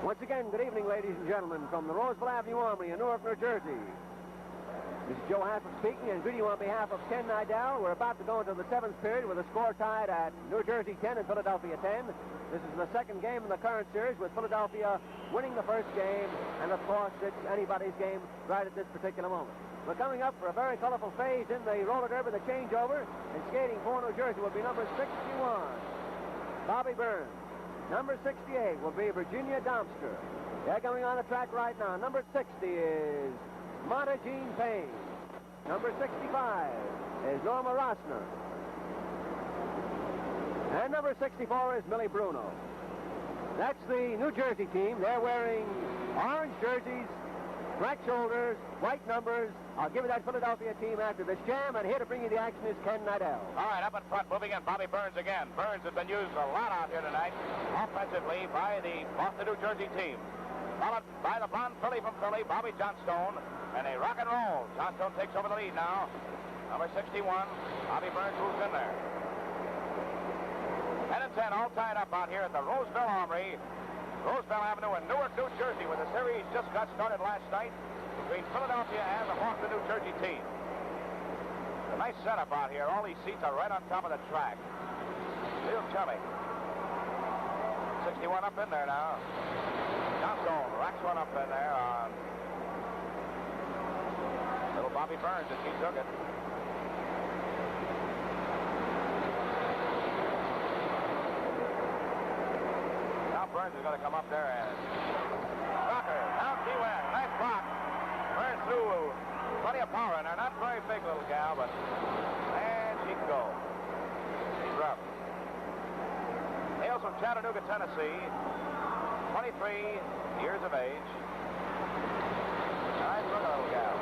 Once again, good evening, ladies and gentlemen, from the Roseville Avenue Armory in Newark, New Jersey. This is Joe Hassel speaking and greeting you on behalf of Ken Nidell. We're about to go into the 7th period with a score tied at New Jersey 10 and Philadelphia 10. This is the second game in the current series, with Philadelphia winning the first game, and of course it's anybody's game right at this particular moment. We're coming up for a very colorful phase in the roller derby, the changeover, and skating for New Jersey will be number 61, Bobby Burns. Number 68 will be Virginia Domster. They're coming on the track right now. Number 60 is Monta Jean Payne. Number 65 is Norma Rosner. And number 64 is Millie Bruno. That's the New Jersey team. They're wearing orange jerseys, black shoulders, white numbers. I'll give you that Philadelphia team after this jam, and here to bring you the action is Ken Nidell. All right, up in front, moving in, Bobby Burns again. Burns has been used a lot out here tonight, offensively, by the Boston, New Jersey team. Followed by the blonde filly from Philly, Bobby Johnstone, and a rock and roll. Johnstone takes over the lead now. Number 61, Bobby Burns moves in there. 10 and 10, all tied up out here at the Roseville Armory, Roseville Avenue in Newark, New Jersey, where the series just got started last night between Philadelphia and the Boston, New Jersey team. A nice setup out here. All these seats are right on top of the track. Real chummy. 61 up in there now. Johnstone racks one up in there on little Bobby Burns as he took it. Now Burns is going to come up there and rocker. Down she went. Nice block. Burns through plenty of power in there. Not very big little gal, but man, she can go. She's rough. Hails from Chattanooga, Tennessee. 23 years of age. Nice little gal.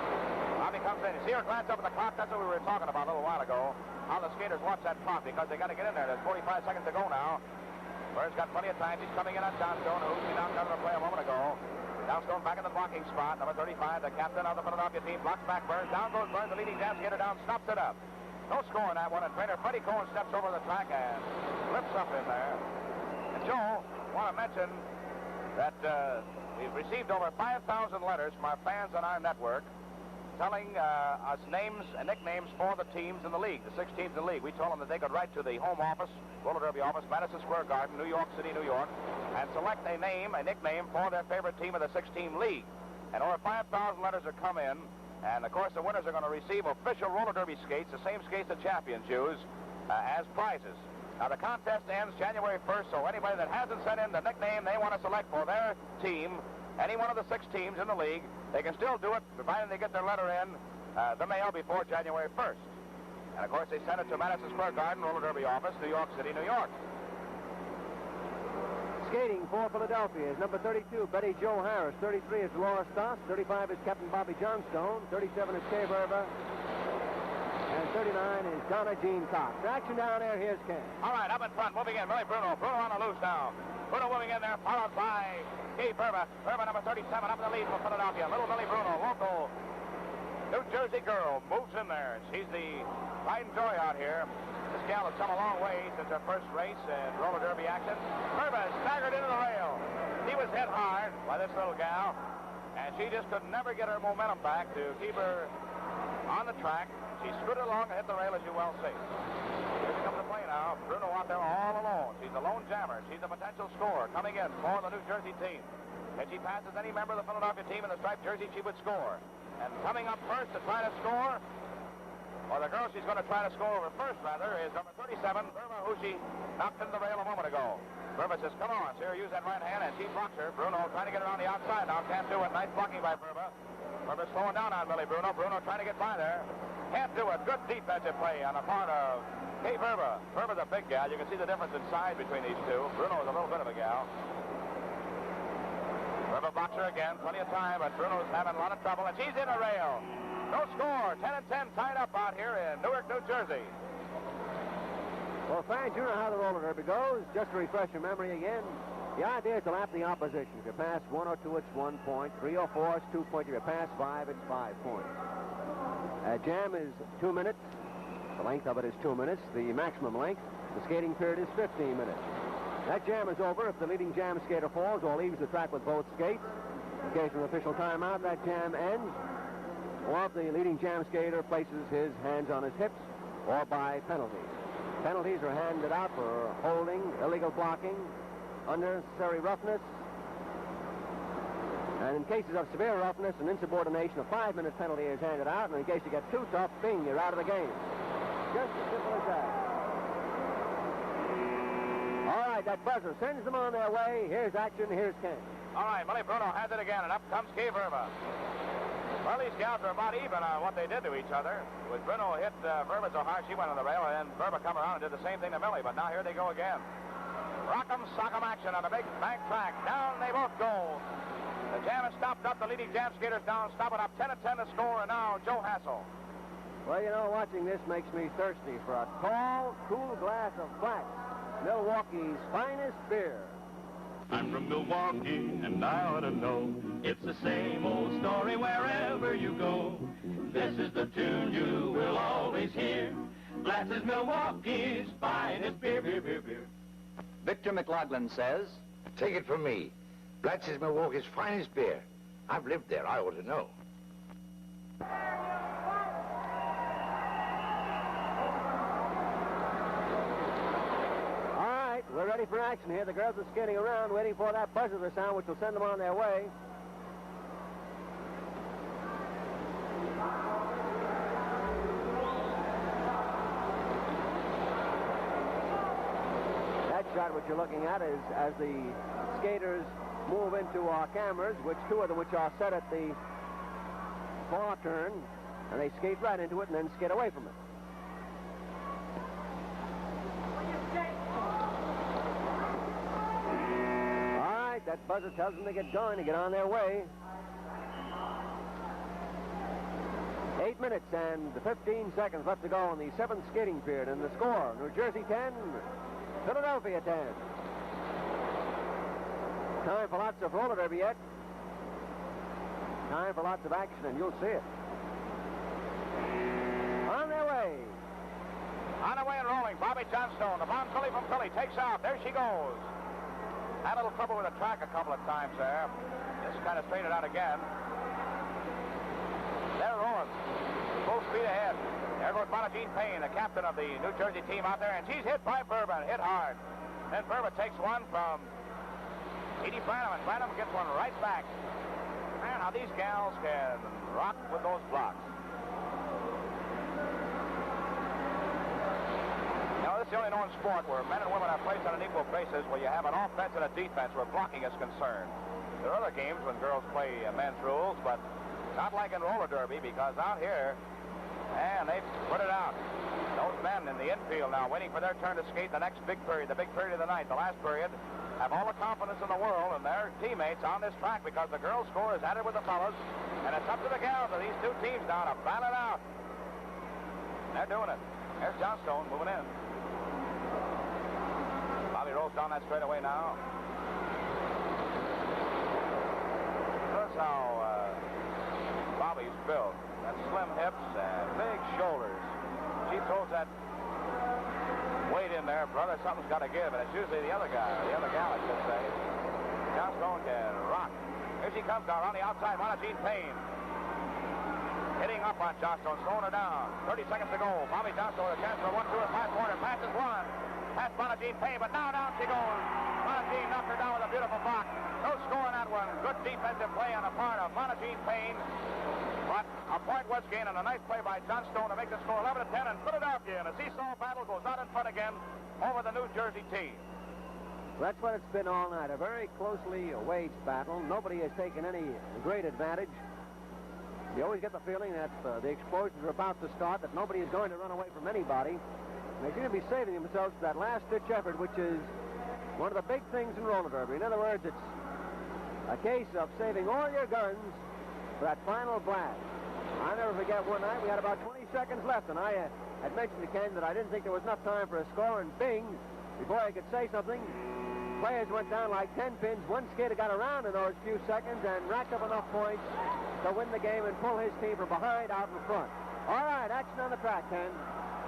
Bobby comes in. You see her glance up at the clock? That's what we were talking about a little while ago. How the skaters watch that clock because they got to get in there. There's 45 seconds to go now. Burns got plenty of time. He's coming in on Johnstone, who he knocked out of the play a moment ago. Johnstone back in the blocking spot. Number 35, the captain of the Philadelphia team, blocks back Burns. Down goes Burns, the leading jam skater down, stops it up. No score in that one, and trainer Freddie Cohen steps over the track and lifts up in there. And Joe, want to mention that we've received over 5,000 letters from our fans on our network telling us names and nicknames for the teams in the league, the 6 teams in the league. We told them that they could write to the home office, roller derby office, Madison Square Garden, New York City, New York, and select a name, a nickname for their favorite team of the 6-team league. And over 5,000 letters have come in, and of course the winners are going to receive official roller derby skates, the same skates the champions use, as prizes. Now the contest ends January 1st, so anybody that hasn't sent in the nickname they want to select for their team, any one of the 6 teams in the league, they can still do it, provided they get their letter in the mail before January 1st. And of course they send it to Madison Square Garden, roller derby office, New York City, New York. Skating for Philadelphia is number 32, Betty Jo Harris. 33 is Laura Stoss. 35 is Captain Bobby Johnstone. 37 is Kay Verba. And 39 is Donna Jean Cox. Action down there. Here's Ken. All right, up in front, moving in. Millie Bruno. Bruno on the loose now. Bruno moving in there, followed by Kay Verba. Verba, number 37, up in the lead for Philadelphia. Little Millie Bruno, local New Jersey girl, moves in there. She's the pride and joy out here. This gal has come a long way since her first race in roller derby action. Verba staggered into the rail. She was hit hard by this little gal, and she just could never get her momentum back to keep her on the track. She scooted along and hit the rail, as you well see. Here she comes to play now. Bruno out there all alone. She's a lone jammer. She's a potential scorer coming in for the New Jersey team. If she passes any member of the Philadelphia team in the striped jersey, she would score. And coming up first to try to score, or the girl she's going to try to score over first, rather, is number 37, Verba, who she knocked into the rail a moment ago. Verba says, come on, see her use that right hand, and she blocks her. Bruno trying to get her on the outside now. Can't do it. Nice blocking by Verba. Verba slowing down on Millie Bruno. Bruno trying to get by there. Can't do it. Good defensive play on the part of Kay Verba. Verba's a big gal. You can see the difference in size between these two. Bruno is a little bit of a gal. Verba blocks her again. Plenty of time, but Bruno's having a lot of trouble, and she's in a rail. No score. 10 and 10 tied up out here in Newark, New Jersey. Well, fans, you know how the roller derby goes. Just to refresh your memory again, the idea is to lap the opposition. If you pass 1 or 2, it's 1 point. 3 or 4, it's 2 points. If you pass 5, it's 5 points. Jam is 2 minutes. The length of it is 2 minutes. The maximum length, the skating period is 15 minutes. That jam is over if the leading jam skater falls or leaves the track with both skates. In case of an official timeout, that jam ends. Or if the leading jam skater places his hands on his hips, or by penalties. Penalties are handed out for holding, illegal blocking, unnecessary roughness, and in cases of severe roughness and insubordination, a 5-minute penalty is handed out, and in case you get too tough, bing, you're out of the game. Just as simple as that. All right, that buzzer sends them on their way. Here's action, here's Ken. All right, Willie Bruno has it again, and up comes Kay Verba. Well, these gals are about even on what they did to each other. With Bruno hit Verba so hard she went on the rail, and then Verba come around and did the same thing to Millie, but now here they go again. Rock'em sock'em action on the big bank track. Down they both go. The jam has stopped up. The leading jam skaters down, stopping up 10-10 to score, and now Joe Hassel. Well, you know, watching this makes me thirsty for a tall, cool glass of black, Milwaukee's finest beer. I'm from Milwaukee, and I ought to know. It's the same old story wherever you go. This is the tune you will always hear. Glass is Milwaukee's finest beer, beer, beer, beer. Victor McLaughlin says, take it from me. Blatz is Milwaukee's finest beer. I've lived there. I ought to know. All right, we're ready for action here. The girls are skating around, waiting for that buzzer to sound, which will send them on their way. That shot, what you're looking at, is as the skaters move into our cameras, two of which are set at the far turn, and they skate right into it and then skate away from it. All right, that buzzer tells them to get going, to get on their way. 8 minutes and 15 seconds left to go in the 7th skating period, and the score, New Jersey 10, Philadelphia 10. Time for lots of roller derby yet. Time for lots of action, and you'll see it. On their way. On the way and rolling, Bobby Johnstone, the Von Philly from Philly, takes off. There she goes. Had a little trouble with the track a couple of times there. Just kind of straightened out again. They're rolling. Full speed ahead. There goes Bonnie Jean Payne, the captain of the New Jersey team out there, and she's hit by Bourbon, hit hard. Then Bourbon takes one from Edie Branham, and Branham gets one right back. Man, how these gals can rock with those blocks. You know, this is the only known sport where men and women are placed on an equal basis, where you have an offense and a defense where blocking is concerned. There are other games when girls play men's rules, but not like in roller derby, because out here, and they put it out. Those men in the infield now waiting for their turn to skate the next big period, the big period of the night, the last period, have all the confidence in the world in their teammates on this track, because the girls' score is added with the fellas, and it's up to the gals of these two teams now to battle it out. They're doing it. There's Johnstone moving in. Bobby rolls down that straightaway now. Notice how Bobby's built. Got slim hips and big shoulders. She throws that weight in there, brother. Something's got to give, and it's usually the other guy, or the other gal, I should say. Johnstone can rock. Here she comes now around the outside. Bonnie Jean Payne hitting up on Johnstone, slowing her down. 30 seconds to go. Bobby Johnstone with a chance for 1-2 at flat corner. Passes one. Past Bonnie Jean Payne, but now down she goes. Bonnie Jean knocked her down with a beautiful block. No score on that one. Good defensive play on the part of Bonnie Jean Payne. But a point was gained on a nice play by Johnstone to make the score 11-10, and Philadelphia in a seesaw battle goes out in front again over the New Jersey team. That's what it's been all night, a very closely waged battle. Nobody has taken any great advantage. You always get the feeling that the explosions are about to start, that nobody is going to run away from anybody. And they seem to be saving themselves for that last-ditch effort, which is one of the big things in roller derby. In other words, it's a case of saving all your guns for that final blast. I'll never forget one night we had about 20 seconds left, and I had mentioned to Ken that I didn't think there was enough time for a score, and bing, before I could say something, players went down like 10 pins. One skater got around in those few seconds and racked up enough points to win the game and pull his team from behind out in front. All right, action on the track, Ken.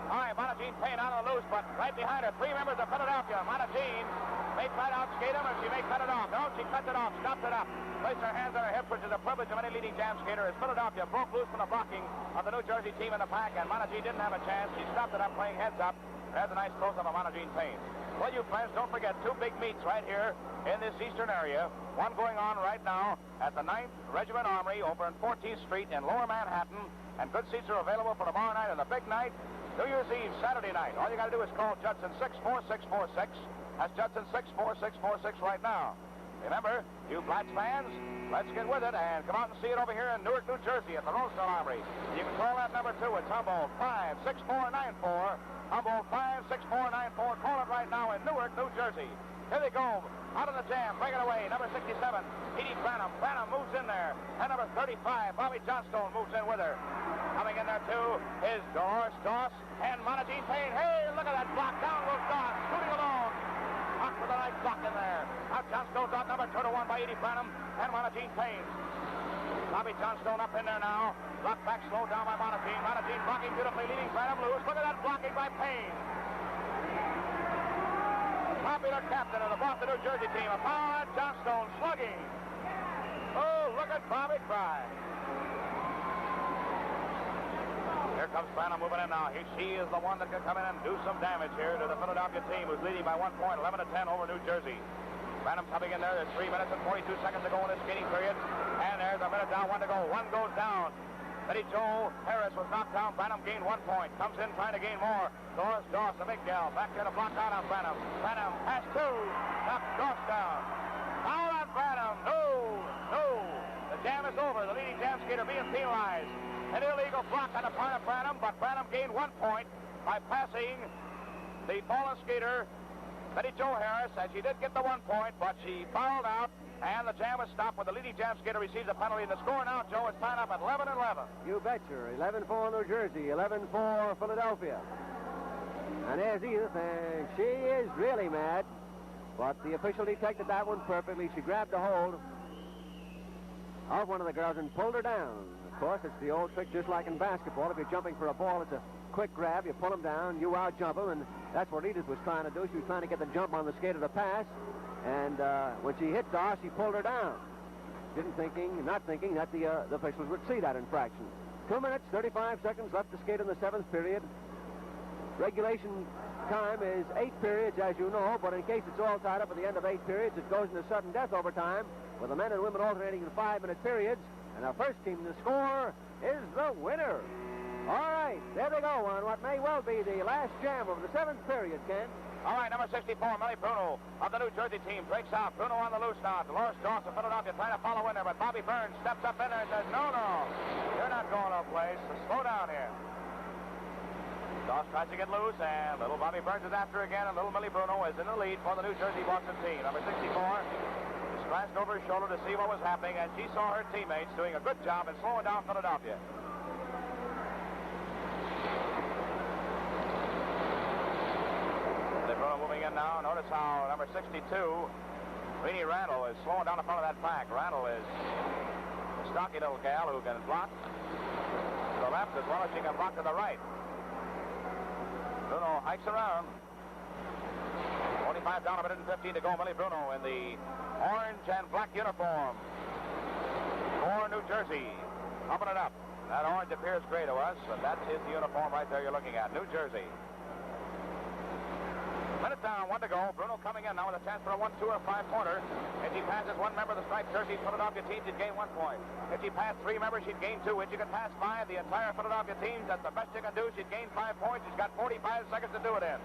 All right, Monagine Payne on the loose, but right behind her, 3 members of Philadelphia. Monagine may try to outskate him, or she may cut it off. No, she cuts it off, stops it up. Placed her hands on her hips, which is a privilege of any leading jam skater, as Philadelphia broke loose from the blocking of the New Jersey team in the pack, and Monagine didn't have a chance. She stopped it up, playing heads up. There's a nice close-up of Monagine Payne. Well, you friends, don't forget 2 big meets right here in this eastern area. One going on right now at the 9th Regiment Armory over on 14th Street in Lower Manhattan, and good seats are available for tomorrow night and the big night, New Year's Eve, Saturday night. All you got to do is call Judson 64646. That's Judson 64646 right now. Remember, you Blacks fans, let's get with it and come out and see it over here in Newark, New Jersey at the Rosedale Armory. You can call that number, too. It's Humboldt 56494. Humboldt 56494. Call it right now in Newark, New Jersey. Here they go. Out of the jam. Bring it away. Number 67, Edie Branham. Branham moves in there. And number 35, Bobby Johnstone, moves in with her. Coming in there, too, is Doris Doss and Monagine Payne. Hey, look at that block. Down goes Doss, shooting along. Up with a nice block in there. Now Johnstone's out, number 2 to 1 by Edie Branham and Monagine Payne. Bobby Johnstone up in there now. Blocked back, slowed down by Monagine. Monagine blocking beautifully, leading Branham loose. Look at that blocking by Payne. Popular captain of the Boston, New Jersey team. Upon Johnstone slugging. Oh, look at Bobby cry. Here comes Branham moving in now. She is the one that can come in and do some damage here to the Philadelphia team, who's leading by 1 point, 11 to 10 over New Jersey. Branham coming in there. There's 3 minutes and 42 seconds to go in this skating period. And there's a minute down, 1 to go. 1 goes down. Betty Jo Harris was knocked down. Branham gained 1 point. Comes in trying to gain more. Doris Doss, the big gal, back there to block out on Branham. Branham has 2. Knocks Doss down. Foul on Branham. No. The jam is over. The leading jam skater being penalized. An illegal block on the part of Branham, but Branham gained 1 point by passing the fallen skater, Betty Jo Harris, and she did get the 1 point, but she fouled out. And the jam is stopped when the leading jam skater receives a penalty. And the score now, Joe, is tied up at 11-11. You betcha. 11-4 New Jersey, 11-4 Philadelphia. And there's Edith, and she is really mad. But the official detected that one perfectly. She grabbed a hold of one of the girls and pulled her down. Of course, it's the old trick, just like in basketball. If you're jumping for a ball, it's a quick grab. You pull them down, you out-jump them, and that's what Edith was trying to do. She was trying to get the jump on the skater to pass. And when she hit Doss, she pulled her down. Not thinking that the officials would see that infraction. 2 minutes, 35 seconds left to skate in the 7th period. Regulation time is 8 periods, as you know, but in case it's all tied up at the end of 8 periods, it goes into sudden death overtime, with the men and women alternating in 5-minute periods. And our first team to score is the winner. All right, there they go on what may well be the last jam of the 7th period, Ken. All right, number 64, Millie Bruno of the New Jersey team breaks out. Bruno on the loose now. Dolores Doss of Philadelphia trying to follow in there, but Bobby Burns steps up in there and says, no, you're not going no place. So slow down here. Doss tries to get loose, and little Bobby Burns is after again, and little Millie Bruno is in the lead for the New Jersey Boston team. Number 64 just glanced over his shoulder to see what was happening, and she saw her teammates doing a good job in slowing down Philadelphia. Moving in now. Notice how number 62, Renee Randall, is slowing down the front of that pack. Randall is a stocky little gal who can block to the left as well as she can block to the right. Bruno hikes around. 45 down, a minute and 15 to go. Millie Bruno in the orange and black uniform for New Jersey. Pumping it up. That orange appears gray to us, but that is the uniform right there you're looking at. New Jersey. Minute down, 1 to go. Bruno coming in now with a chance for a 1, 2, or 5-pointer. If she passes 1 member of the striped jersey Philadelphia team, she'd gain 1 point. If she passed 3 members, she'd gain 2. If she could pass 5, the entire Philadelphia team, that's the best she can do. She'd gain 5 points. She's got 45 seconds to do it in.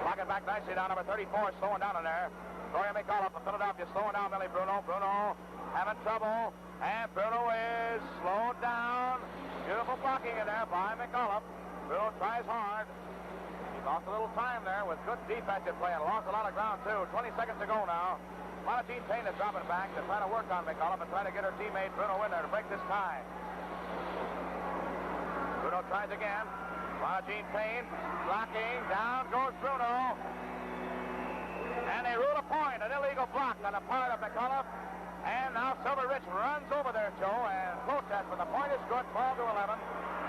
Locking back nicely down. Number 34 slowing down in there. Gloria McAuliffe of Philadelphia slowing down Millie Bruno. Bruno having trouble. And Bruno is slowed down. Beautiful blocking in there by McAuliffe. Bruno tries hard. Lost a little time there with good defensive play and lost a lot of ground, too. 20 seconds to go now. Monagine Payne is dropping back to try to work on McAuliffe and try to get her teammate Bruno in there to break this tie. Bruno tries again. Monagine Payne blocking. Down goes Bruno. And they rule a point. An illegal block on the part of McAuliffe. And now Silver Rich runs over there, Joe, and protests, but the point is good, 12-11.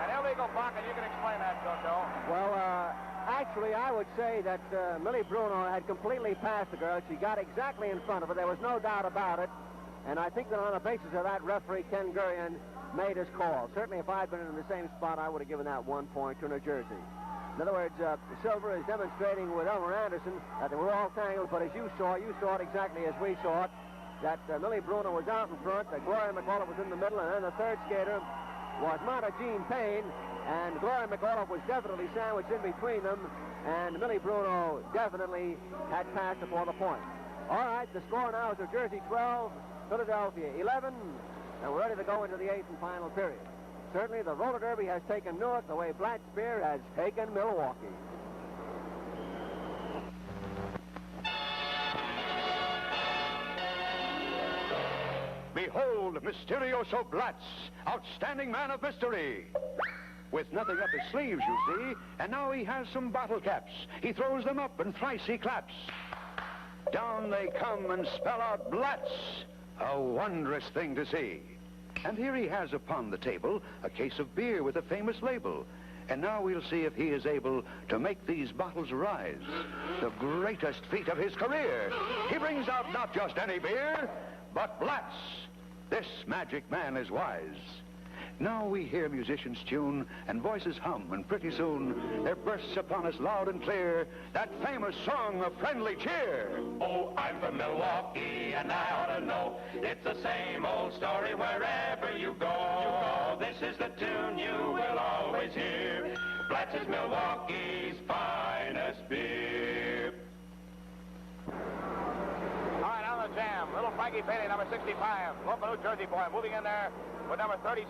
An illegal block, and you can explain that, Joe. Well, actually, I would say that Millie Bruno had completely passed the girl. She got exactly in front of her. There was no doubt about it. And I think that on the basis of that, referee Ken Gurian made his call. Certainly, if I'd been in the same spot, I would have given that 1 point to New Jersey. In other words, Silver is demonstrating with Elmer Anderson that they were all tangled, but as you saw it exactly as we saw it, that Millie Bruno was out in front, that Gloria McAuliffe was in the middle, and then the third skater was Marta Jean Payne, and Gloria McAuliffe was definitely sandwiched in between them, and Millie Bruno definitely had passed before the point. All right, the score now is New Jersey 12, Philadelphia 11, and we're ready to go into the 8th and final period. Certainly, the roller derby has taken Newark the way Black Spear has taken Milwaukee. Behold, Mysterioso Blatz, outstanding man of mystery. With nothing up his sleeves, you see, and now he has some bottle caps. He throws them up and thrice he claps. Down they come and spell out Blatz, a wondrous thing to see. And here he has upon the table a case of beer with a famous label. And now we'll see if he is able to make these bottles rise. The greatest feat of his career. He brings out not just any beer, but Blatz. This magic man is wise. Now we hear musicians tune and voices hum, and pretty soon there bursts upon us loud and clear that famous song of friendly cheer. Oh, I'm from Milwaukee, and I ought to know. It's the same old story wherever you go. This is the tune you will always hear. Blatz is Milwaukee's finest beer. All right, on the jam, little Frankie Bailey, number 65, local New Jersey boy, moving in there with number 37,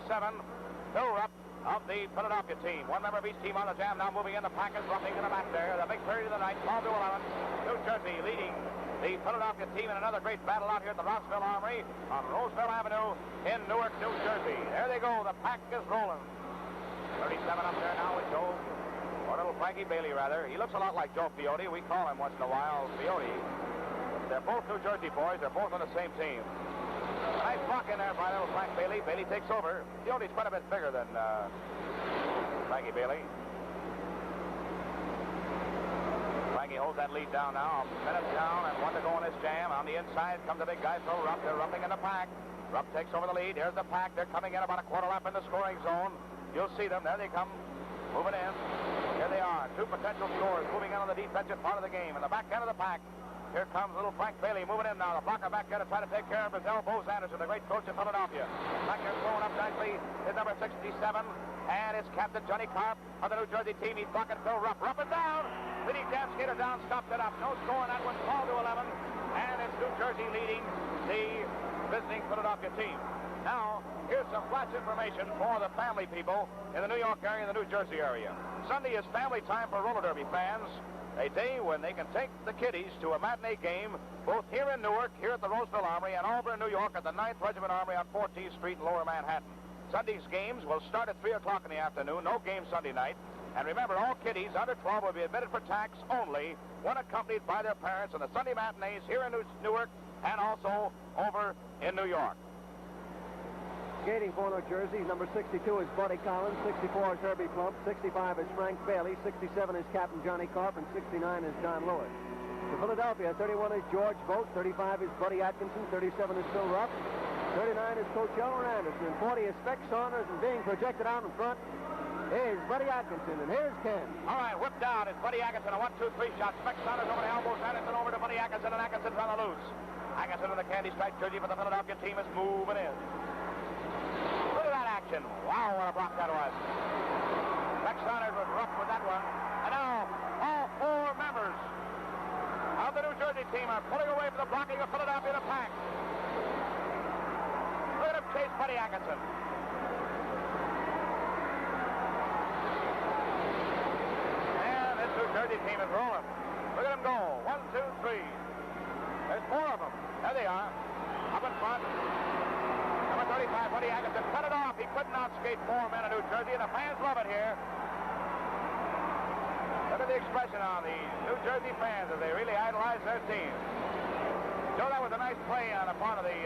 Phil Rupp of the Philadelphia team. One member of each team on the jam, now moving in. The Packers roughing in the back there. The big period of the night, 12-11. New Jersey leading the Philadelphia team in another great battle out here at the Rossville Armory on Roseville Avenue in Newark, New Jersey. There they go. The pack is rolling. 37 up there now with Joe, or little Frankie Bailey, rather. He looks a lot like Joe Fiote. We call him once in a while Fiote. They're both New Jersey boys. They're both on the same team. Nice block in there by little Frank Bailey. Bailey takes over. Fiote's quite a bit bigger than Frankie Bailey. Frankie holds that lead down now. A minute down and one to go in this jam. On the inside comes the big guy, Phil Rupp. They're roughing in the pack. Rupp takes over the lead. Here's the pack. They're coming in about a quarter lap in the scoring zone. You'll see them. There they come. Moving in. Here they are. Two potential scorers moving in on the defensive part of the game. In the back end of the pack. Here comes little Frank Bailey moving in now. The blocker back there to try to take care of his elbows. Anderson, the great coach of Philadelphia. Back here throwing up nicely is number 67. And it's Captain Johnny Carp of the New Jersey team. He's blocking Phil Rupp. Rupp is down. Leading jam skater down, stopped it up. No score in that one. 12-11. And it's New Jersey leading the visiting Philadelphia team. Now, here's some flash information for the family people in the New York area and the New Jersey area. Sunday is family time for roller derby fans. A day when they can take the kiddies to a matinee game, both here in Newark, here at the Roseville Armory, and Auburn, New York, at the 9th Regiment Armory on 14th Street in Lower Manhattan. Sunday's games will start at 3 o'clock in the afternoon. No game Sunday night. And remember, all kiddies under 12 will be admitted for tax only, one accompanied by their parents, on the Sunday matinees here in Newark and also over in New York. Skating for New Jersey, number 62 is Buddy Collins, 64 is Herbie Plump, 65 is Frank Bailey, 67 is Captain Johnny Carp, and 69 is John Lewis. For Philadelphia, 31 is George Vogt, 35 is Buddy Atkinson, 37 is Phil Rupp, 39 is Coach Elmer Anderson, and 40 is Speck Saunders, and being projected out in front is Buddy Atkinson, and here's Ken. All right, whipped down is Buddy Atkinson, a 1-2-3 shot. Speck Saunders over the elbows, Anderson over to Buddy Atkinson, and Atkinson's on the loose. Atkinson in the candy stripe jersey for the Philadelphia team is moving in. Look at that action. Wow, what a block that was. Speck Saunders was rough with that one. And now, all four members of the New Jersey team are pulling away from the blocking of Philadelphia to pack. Look at him chase Buddy Atkinson. And this New Jersey team is rolling. Look at him go. 1, 2, 3. There's four of them. There they are. Up in front. Number 35, Buddy Atkinson, cut it off. He could not skate four men in New Jersey, and the fans love it here. Look at the expression on the New Jersey fans as they really idolize their team. Joe, that was a nice play on the part of the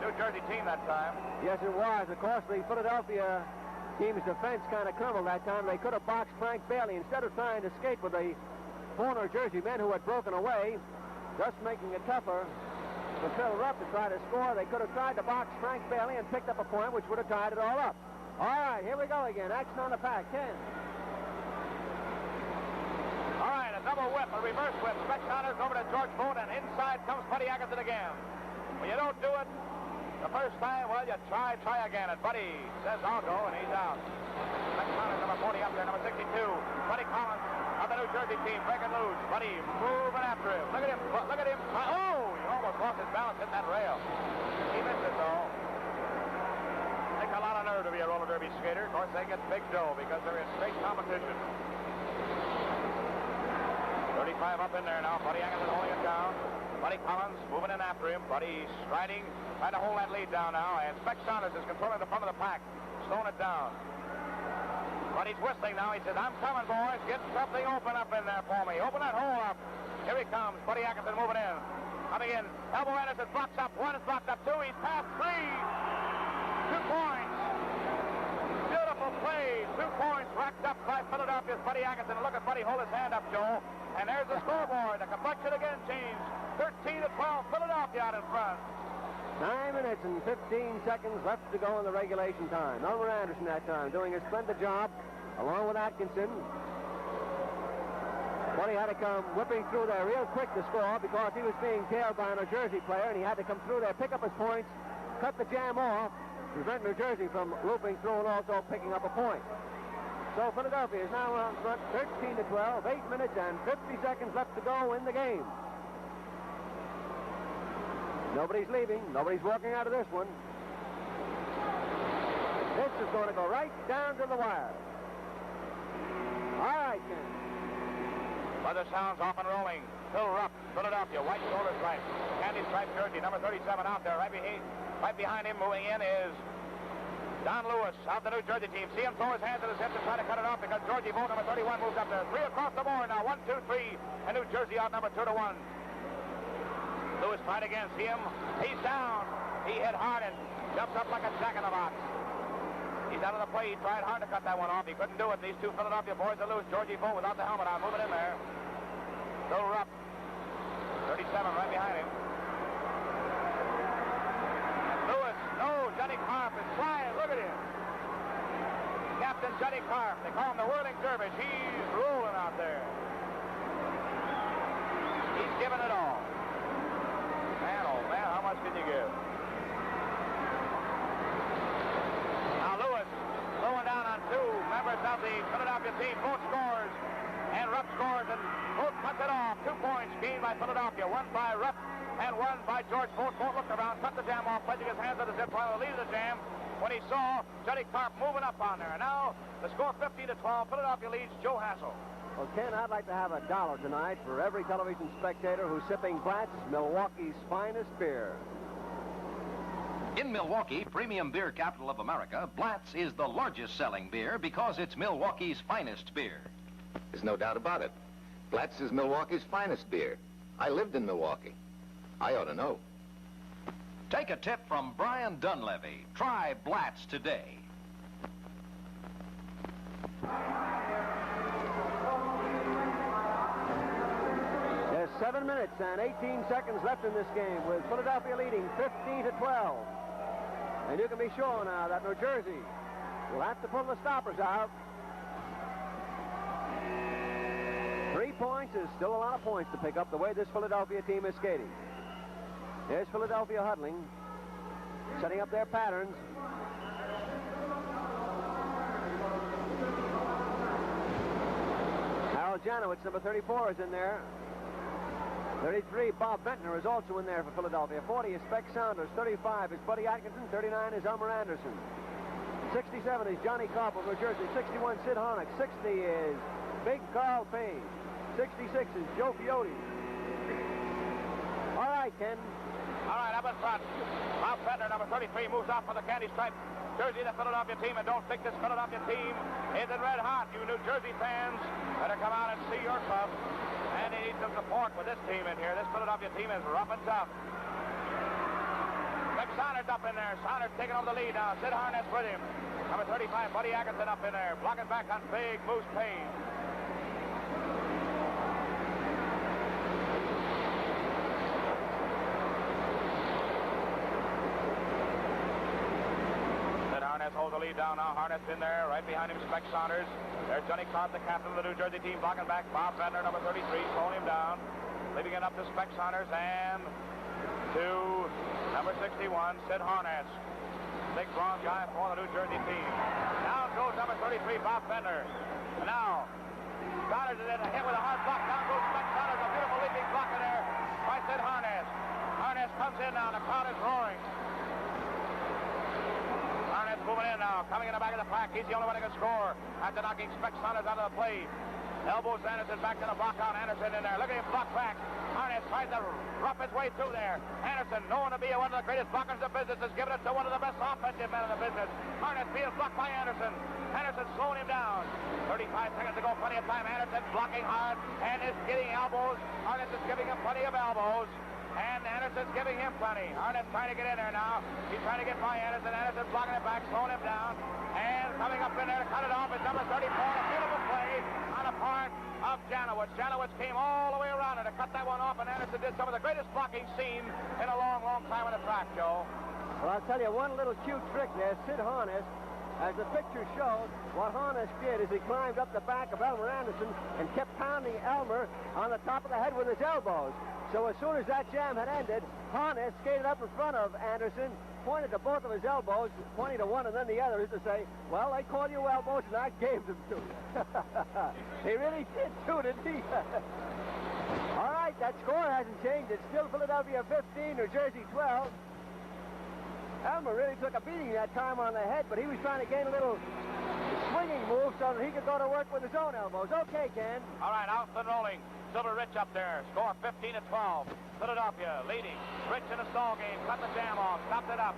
New Jersey team that time. Yes, it was. Of course, the Philadelphia team's defense kind of crumbled that time. They could have boxed Frank Bailey. Instead of trying to skate with the four New Jersey men who had broken away, just making it tougher for Phil Rupp to try to score, they could have tried to box Frank Bailey and picked up a point which would have tied it all up. All right, here we go again. Action on the pack. 10. All right, a double whip, a reverse whip. Speck Saunders over to George Boat, and inside comes Buddy Atkinson again. When you don't do it the first time, well, you try again. And Buddy says, I'll go, and he's out. Speck Saunders, number 40 up there, number 62. Buddy Collins of the New Jersey team breaking loose. Buddy moving after him. Look at him. Look at him. Oh, he almost lost his balance hitting that rail. He missed it, though. Takes a lot of nerve to be a roller derby skater. Of course, they get big dough because they're in straight competition. 35 up in there now. Buddy Atkinson holding it down. Buddy Collins moving in after him. Buddy striding, trying to hold that lead down now. And Speck Saunders is controlling the front of the pack, slowing it down. Buddy's whistling now. He says, I'm coming, boys. Get something open up in there for me. Open that hole up. Here he comes. Buddy Atkinson moving in. Coming in. Elbow Anderson blocks up. One is blocked up. Two. He's past three. 2 points. Beautiful play. 2 points racked up by Philadelphia's Buddy Atkinson. Look at Buddy hold his hand up, Joe. And there's the scoreboard. The complexion again changed. 13-12. Philadelphia out in front. 9 minutes and 15 seconds left to go in the regulation time. Elmer Anderson that time doing a splendid job along with Atkinson. Buddy had to come whipping through there real quick to score because he was being tailed by a New Jersey player, and he had to come through there, pick up his points, cut the jam off, prevent New Jersey from looping through and also picking up a point. So Philadelphia is now on front 13-12, 8 minutes and 50 seconds left to go in the game. Nobody's leaving. Nobody's walking out of this one. This is going to go right down to the wire. All right, then. Weather sounds off and rolling. Phil Rupp, Philadelphia, white shoulder stripe. Candy stripe jersey, number 37 out there. Right behind him, moving in is Don Lewis of the New Jersey team. See him throw his hands at his hips and try to cut it off because Georgie Boat, number 31, moves up there. 3 across the board now. 1, 2, 3. And New Jersey out number 2-1. Lewis tried again. See him? He's down. He hit hard and jumps up like a jack in the box. He's out of the play. He tried hard to cut that one off. He couldn't do it. These two Philadelphia boys are loose. Georgie Boat without the helmet on. Moving in there. Phil Rupp. 37 right behind him. And Lewis. No. Johnny Carp is flying. Look at him. Captain Johnny Carp. They call him the whirling dervish. He's rolling out there. He's giving it all. Man, oh man, how much can you give? Now Lewis slowing down on 2 members of the Philadelphia team. Both scores, and Rupp scores, and both cuts it off. 2 points gained by Philadelphia. 1 by Rupp and 1 by George Boat. Both looked around, cut the jam off, placing his hands on the zip while he leaves the jam when he saw Johnny Carp moving up on there. And now the score 15-12. Philadelphia leads Joe Hassel. Well, Ken, I'd like to have $1 tonight for every television spectator who's sipping Blatz, Milwaukee's finest beer. In Milwaukee, premium beer capital of America, Blatz is the largest selling beer because it's Milwaukee's finest beer. There's no doubt about it. Blatz is Milwaukee's finest beer. I lived in Milwaukee. I ought to know. Take a tip from Brian Dunleavy. Try Blatz today. There's 7 minutes and 18 seconds left in this game with Philadelphia leading 15-12. And you can be sure now that New Jersey will have to pull the stoppers out. 3 points is still a lot of points to pick up the way this Philadelphia team is skating. There's Philadelphia huddling, setting up their patterns. Harold Janowitz, number 34, is in there. 33, Bob Ventnor is also in there for Philadelphia. 40 is Speck Saunders. 35 is Buddy Atkinson. 39 is Elmer Anderson. 67 is Johnny Carp of New Jersey. 61, Sid Harnick. 60 is Big Carl Payne. 66 is Joe Fiore. All right, Ken. All right, up up in front. Bob Fender, number 33, moves off for the candy stripe jersey of the Philadelphia team. And don't think this Philadelphia team isn't red hot. You New Jersey fans better come out and see your club. And they need some support with this team in here. This Philadelphia team is rough and tough. Mick Saunders up in there. Saunders taking over the lead now. Sid Harness with him. Number 35, Buddy Atkinson up in there. Blocking back on Big Moose Payne. Sid Harness holds the lead down now. Harness in there. Right behind him, Spec Saunders. There's Johnny Clark, the captain of the New Jersey team, blocking back. Bob Fender, number 33, slowing him down. Leaving it up to Spec Saunders and to number 61, Sid Harness. Big, strong guy for the New Jersey team. Down goes number 33, Bob Fender. And now, Saunders is in a hit with a hard block. Down goes Spec Saunders. A beautiful leaping block in there by Sid Harness. Harness comes in now. The crowd is roaring. Harness moving in now, coming in the back of the pack. He's the only one who can score after knocking Spec Saunders out of the play. Elbows Anderson back to the block out. Anderson in there. Look at him block back. Harness tries to rough his way through there. Anderson, known to be one of the greatest blockers in the business, has given it to one of the best offensive men in the business. Harness being blocked by Anderson. Anderson slowing him down. 35 seconds to go, plenty of time. Anderson blocking hard and is getting elbows. Harness is giving him plenty of elbows. And Anderson's giving him plenty. Harness trying to get in there now. He's trying to get by Anderson. Anderson blocking it back, slowing him down. And coming up in there to cut it off is number 34. A beautiful play on the part of Janowitz. Janowitz came all the way around to cut that one off, and Anderson did some of the greatest blocking seen in a long, long time on the track, Joe. Well, I'll tell you one little cute trick there. Sid Harness, as the picture shows, what Harness did is he climbed up the back of Elmer Anderson and kept pounding Elmer on the top of the head with his elbows. So as soon as that jam had ended, Harness skated up in front of Anderson, pointed to both of his elbows, pointing to one and then the other, as to say, well, they called you elbows and I gave them to you. He really did too, didn't he? All right, that score hasn't changed. It's still Philadelphia 15, New Jersey 12. Elmer really took a beating that time on the head, but he was trying to gain a little swinging move so that he could go to work with his own elbows. Okay, Ken. All right, out and rolling. Silver Rich up there. Score 15-12. Philadelphia leading. Rich in a stall game. Cut the jam off. Stopped it up.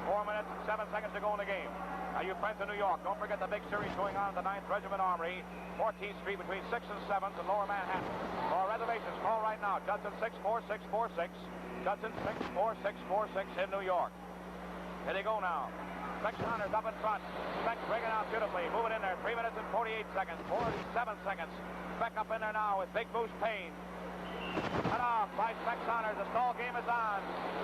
4 minutes and 7 seconds to go in the game. Now, you friends in New York, don't forget the big series going on at the 9th Regiment Armory, 14th Street between 6th and 7th in Lower Manhattan. For reservations, call right now. Judson 64646. Judson 64646 in New York. Here they go now. Spec Saunders up in front. Spec bringing out beautifully. Moving in there. 3 minutes and 48 seconds. 47 seconds. Spec up in there now with Big Moose Payne. Cut off by Spec Saunders. The stall game is on.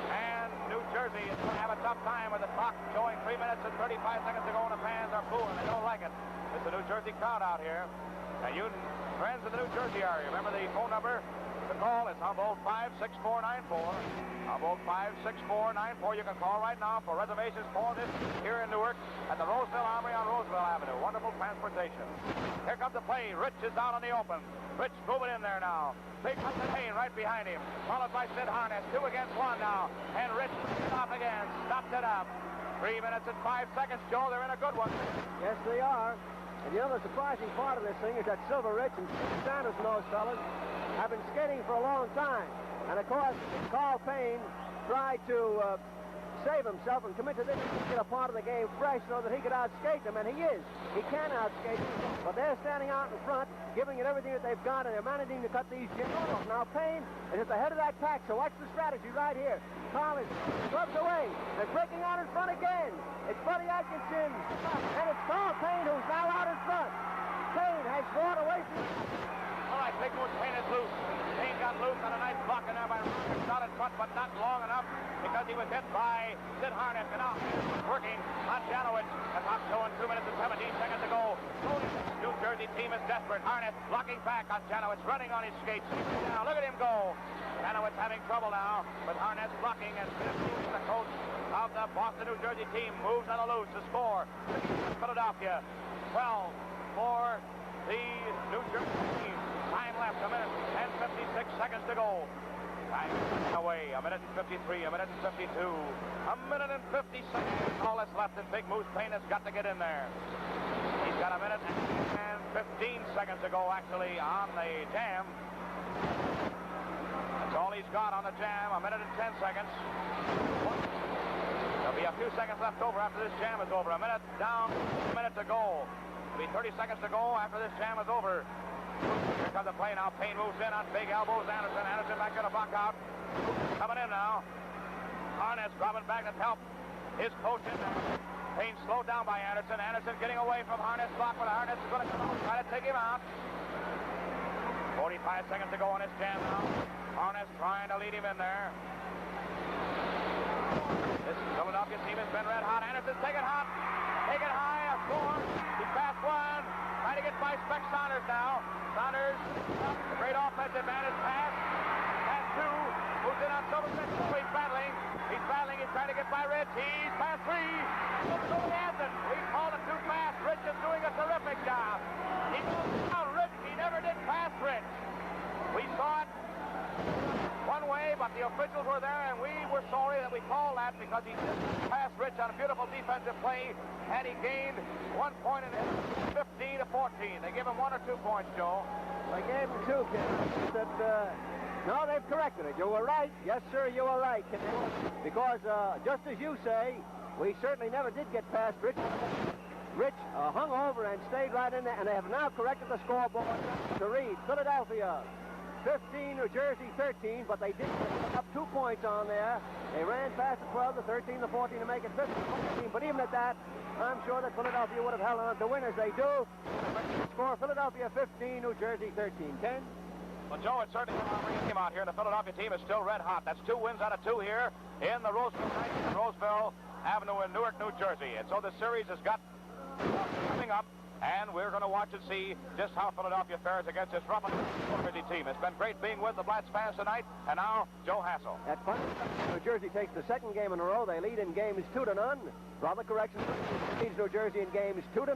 And New Jersey is going to have a tough time with the clock showing 3 minutes and 35 seconds to go, and the fans are booing. They don't like it. It's the New Jersey crowd out here. And you friends of the New Jersey area, remember the phone number to call? It's Humboldt 56494. Humboldt 56494. You can call right now for reservations for this here in Newark at the Roseville Armory on Roosevelt Avenue. Wonderful transportation. Here comes the play. Rich is out on the open. Rich moving in there now. Big Hudson Payne right behind him. Followed by Sid Harness. 2 against 1 now. And Rich puts it off again. Stops it up. 3 minutes and 5 seconds, Joe. They're in a good one. Yes, they are. And you know, the surprising part of this thing is that Silver Rich and Steve Sanderson, those fellas, have been skating for a long time. And, of course, Carl Payne tried to save himself and commit to this particular part of the game fresh so that he could outskate them, and he is. He can outskate them, but they're standing out in front, giving it everything that they've got, and they're managing to cut these jams off. Now, Payne is at the head of that pack, so watch the strategy right here. Carl is clubs away. They're breaking out in front again. It's Buddy Atkinson, and it's Carl Payne who's now out in front. Payne has brought away from... All right, Big Moose Payne is loose. Payne got loose on a nice block in there by Roberts out in front, but not long enough because he was hit by Sid Harness. And now working on Janowitz. The clock showing 2 minutes and 17 seconds to go. New Jersey team is desperate. Harness blocking back on Janowitz, running on his skates. Now look at him go. Janowitz having trouble now with Harness blocking, and the coach of the Boston, New Jersey team moves on the loose to score. Philadelphia 12 for the New Jersey team. Time left, 1 minute and 56 seconds to go. Time away, 1 minute and 53, 1 minute and 52, 1 minute and 50 seconds. All that's left, and Big Moose Payne has got to get in there. He's got 1 minute and 15 seconds to go, actually, on the jam. That's all he's got on the jam, 1 minute and 10 seconds. There'll be a few seconds left over after this jam is over. A minute down, a minute to go. There'll be 30 seconds to go after this jam is over. Here comes the play now. Payne moves in on big elbows. Anderson back to the buck out. Coming in now. Harness dropping back to help his coach in there. Payne slowed down by Anderson. Anderson getting away from Harness. Block, but Harness is going to come out, try to take him out. 45 seconds to go on this jam now. Harness trying to lead him in there. This Philadelphia team has been red hot. Anderson's taking hot. Taking high. A score. He's passed one. Trying to get by Spec Saunders now. Saunders, a great offensive advantage pass. Pass two. Moves in on Silverfish. He's battling. He's battling. He's trying to get by Rich. He's past three. Looks over the Anderson. We called it too fast. Rich is doing a terrific job. He goes down Rich. He never did pass Rich. We saw it one way, but the officials were there, and we were sorry that we called that because he did pass Rich on a beautiful defensive play, and he gained 1 point in it, 15 to 14. They gave him 1 or 2 points, Joe. They gave him 2, Ken. No, they've corrected it. You were right. Yes, sir, you were right, Ken. Because just as you say, we certainly never did get past Rich. Rich hung over and stayed right in there, and they have now corrected the scoreboard to read Philadelphia 15, New Jersey 13, but they did pick up 2 points on there. They ran past the 12, the 13, the 14 to make it 15. But even at that, I'm sure that Philadelphia would have held on to win as they do. Score Philadelphia 15, New Jersey 13. Ken? Well, Joe, it's certainly a team out here. The Philadelphia team is still red hot. That's 2 wins out of 2 here in the Roseville Avenue in Newark, New Jersey. And so the series has got coming up, and we're going to watch and see just how Philadelphia fares against this rough New Jersey team. It's been great being with the Blats fans tonight, and now Joe Hassel. At fun, New Jersey takes the 2nd game in a row. They lead in games 2-0. Rather correction, leads New Jersey in games 2-0.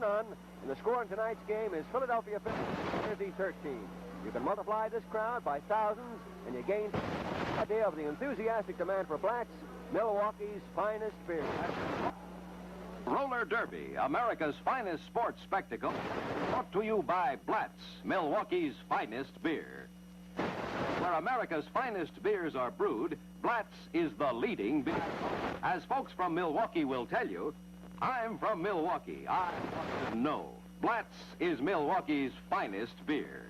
And the score in tonight's game is Philadelphia 15, New Jersey 13. You can multiply this crowd by thousands, and you gain an idea of the enthusiastic demand for Blats, Milwaukee's finest beer. Roller Derby, America's finest sports spectacle, brought to you by Blats, Milwaukee's finest beer. Where America's finest beers are brewed, Blats is the leading beer. As folks from Milwaukee will tell you, I'm from Milwaukee. I want to know. Blats is Milwaukee's finest beer.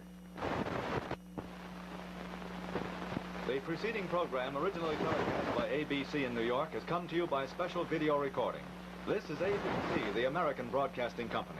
The preceding program, originally broadcast by ABC in New York, has come to you by special video recording. This is ABC, the American Broadcasting Company.